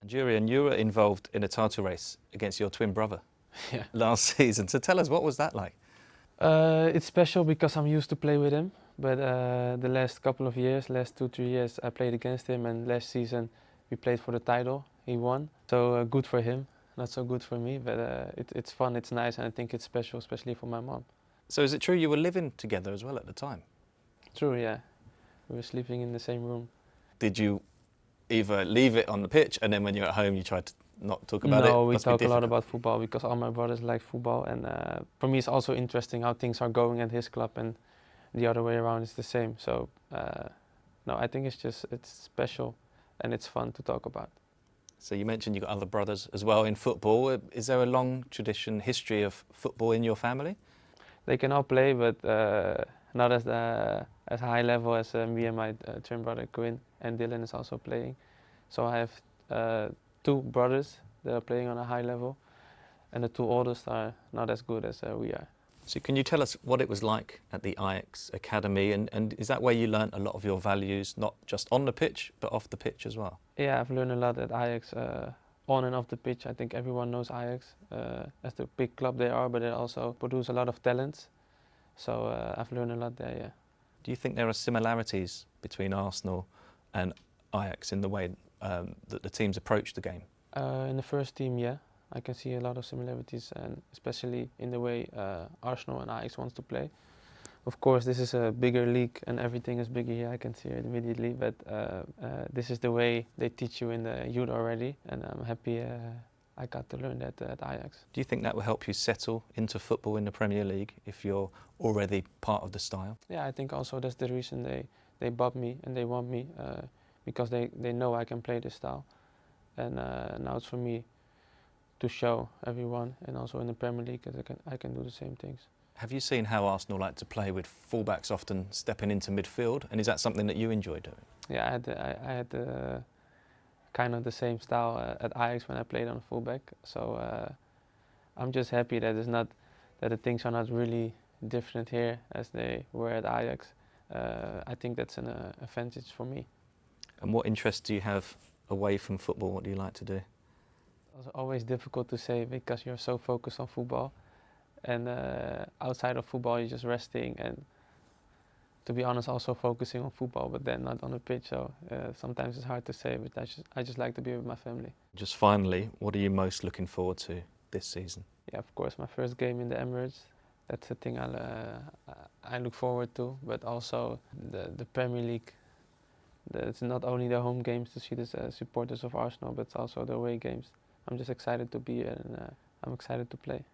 Jurrien, you were involved in a title race against your twin brother Yeah. last season. So tell us, what was that like? It's special because I'm used to play with him, but the last couple of years, last 2-3 years, I played against him, and last season we played for the title. He won, so good for him. Not so good for me, but it's fun, it's nice, and I think it's special, especially for my mom. So is it true you were living together as well at the time? True, yeah. We were sleeping in the same room. Did you either leave it on the pitch and then when you're at home you tried to not talk about it? No, we Must be talk a lot difficult. about football because all my brothers like football, and for me it's also interesting how things are going at his club, and the other way around is the same. So no, I think it's special and it's fun to talk about. So you mentioned you've got other brothers as well in football. Is there a long tradition, history of football in your family? They can all play, but not as high level as me and my twin brother Quinn, and Dylan is also playing. So I have 2 brothers that are playing on a high level, and the 2 oldest are not as good as we are. So can you tell us what it was like at the Ajax Academy, and is that where you learnt a lot of your values, not just on the pitch, but off the pitch as well? Yeah, I've learned a lot at Ajax, on and off the pitch. I think everyone knows Ajax as the big club they are, but they also produce a lot of talents. So I've learned a lot there, yeah. Do you think there are similarities between Arsenal and Ajax in the way that the teams approach the game? In the first team, yeah. I can see a lot of similarities, and especially in the way Arsenal and Ajax wants to play. Of course, this is a bigger league and everything is bigger here, I can see it immediately, but this is the way they teach you in the youth already, and I'm happy I got to learn that at Ajax. Do you think that will help you settle into football in the Premier League if you're already part of the style? Yeah, I think also that's the reason they bought me and they want me, because they know I can play this style. And now it's for me to show everyone, and also in the Premier League, that I can do the same things. Have you seen how Arsenal like to play with fullbacks often stepping into midfield, and is that something that you enjoy doing? Yeah, I had kind of the same style at Ajax when I played on fullback. So I'm just happy that that the things are not really different here as they were at Ajax. I think that's an advantage for me. And what interests do you have away from football? What do you like to do? It's always difficult to say because you're so focused on football, and outside of football you're just resting, and to be honest also focusing on football, but then not on the pitch. So sometimes it's hard to say, but I just like to be with my family. Just finally, what are you most looking forward to this season? Yeah, of course, my first game in the Emirates. That's the thing I look forward to, but also the Premier League. It's not only the home games to see the supporters of Arsenal, but it's also the away games. I'm just excited to be here, and I'm excited to play.